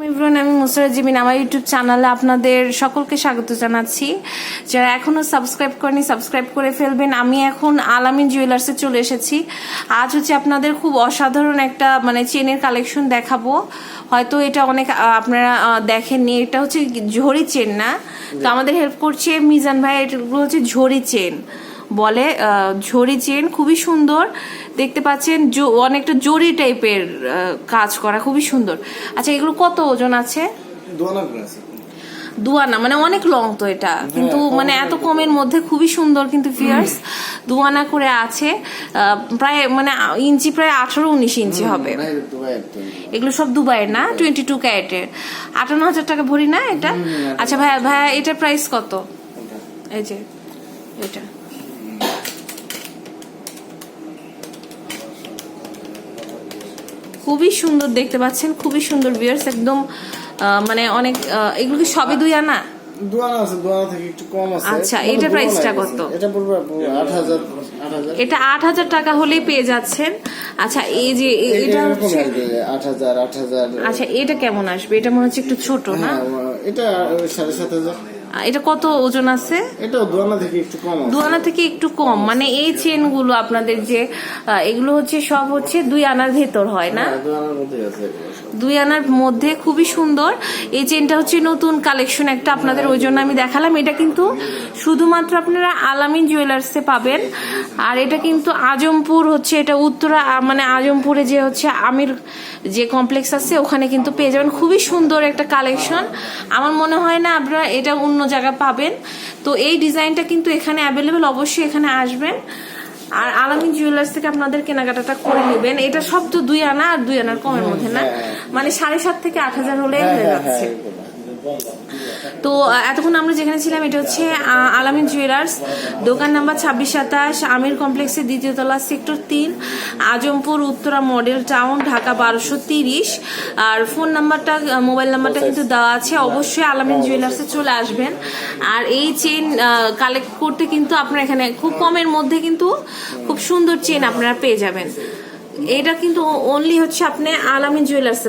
Everyone, আমি মুসরাত জিবিন আমার YouTube চ্যানেলে আপনাদের সকলকে স্বাগত জানাচ্ছি। যারা এখনো সাবস্ক্রাইব করেনি সাবস্ক্রাইব করে ফেলবেন। আমি এখন আলামিন জুয়েলার্সে চলে এসেছি। আজ হচ্ছে আপনাদের খুব অসাধারণ একটা চেনের কালেকশন দেখাবো। হয়তো এটা অনেক আপনারা দেখেননি। এটা হচ্ছে ঝড়ি চেন না, তো আমাদের হেল্প করছে মিজান ভাই। এগুলো হচ্ছে ঝড়ি চেন বলে, ঝড়ি চেন খুবই সুন্দর দেখতে পাচ্ছেন, অনেকটা জরি টাইপের কাজ করা, খুবই সুন্দর। আচ্ছা, এগুলো কত ওজন আছে? 2 আনা, অনেক লং তো এটা, কিন্তু এত কমের মধ্যে খুবই সুন্দর। কিন্তু ফিয়ার্স 2 আনা করে আছে, প্রায় ইঞ্চি প্রায় 18-19 ইঞ্চি হবে। এগুলো সব দুবাইয়ের না, 22 ক্যারেটের। 58,000 টাকা ভরি না এটা? আচ্ছা ভাইয়া এটার প্রাইস কত? এই যে এটা খুবই সুন্দর দেখতে পাচ্ছেন, খুবই সুন্দর ভিউয়ার্স, একদম অনেক। এগুলো কি সবই 2 আনা? 2 আনা আছে, 2 আনা থেকে একটু কম আছে। আচ্ছা, এটা প্রাইসটা কত? এটা পড়বে 8,000। এটা 8,000 টাকা হলেই পেয়ে যাচ্ছেন। আচ্ছা, এই যে এটা হচ্ছে 8,000। আচ্ছা, এটা কেমন আসবে? এটা মনে হচ্ছে একটু ছোট না? এটা 7,500। এটা কত ওজন আছে? এটা 2 আনা থেকে একটু কম আছে। 2 আনা থেকে একটু কম। এই চেন গুলো আপনাদের যে এগুলো হচ্ছে সব হচ্ছে 2 আনার ভেতর হয় না? 2 আনার মধ্যে আছে। 2 আনার মধ্যে খুবই সুন্দর। এই চেনটা হচ্ছে নতুন কালেকশন একটা, আপনাদের ওই জন্য আমি দেখালাম। এটা কিন্তু শুধুমাত্র আপনারা আলামিন জুয়েলার্সে পাবেন। আর এটা কিন্তু আজমপুর হচ্ছে, এটা উত্তরা আজমপুরে যে হচ্ছে আমির যে কমপ্লেক্স আছে ওখানে কিন্তু পেয়ে যাবেন। খুবই সুন্দর একটা কালেকশন। আমার মনে হয় না আপনারা এটা অন্য জায়গায় পাবেন। তো এই ডিজাইনটা কিন্তু এখানে অ্যাভেলেবেল, অবশ্যই এখানে আসবেন। আর আলামিন জুয়েলার্স থেকে আপনাদের কেনাকাটাটা করে নেবেন। এটা সব তো 2 আনা আর 2 আনার কমের মধ্যে না, 7,500 থেকে 8,000 হলে হয়ে যাচ্ছে। তো এতক্ষণ আমরা যেখানে ছিলাম এটা হচ্ছে আলামিন জুয়েলার্স, দোকান নাম্বার 2627, আমির কমপ্লেক্সের 2য় তলা, sector 3, Azampur, Uttara model town, Dhaka 1230। আর ফোন নাম্বারটা, মোবাইল নাম্বারটা কিন্তু দেওয়া আছে। অবশ্যই আলামিন জুয়েলার্সে চলে আসবেন। আর এই চেন কালেক্ট করতে কিন্তু আপনারা এখানে খুব কমের মধ্যে কিন্তু খুব সুন্দর চেন আপনারা পেয়ে যাবেন। এটা কিন্তু অনলি হচ্ছে আপনি আলামিন জুয়েলার্সে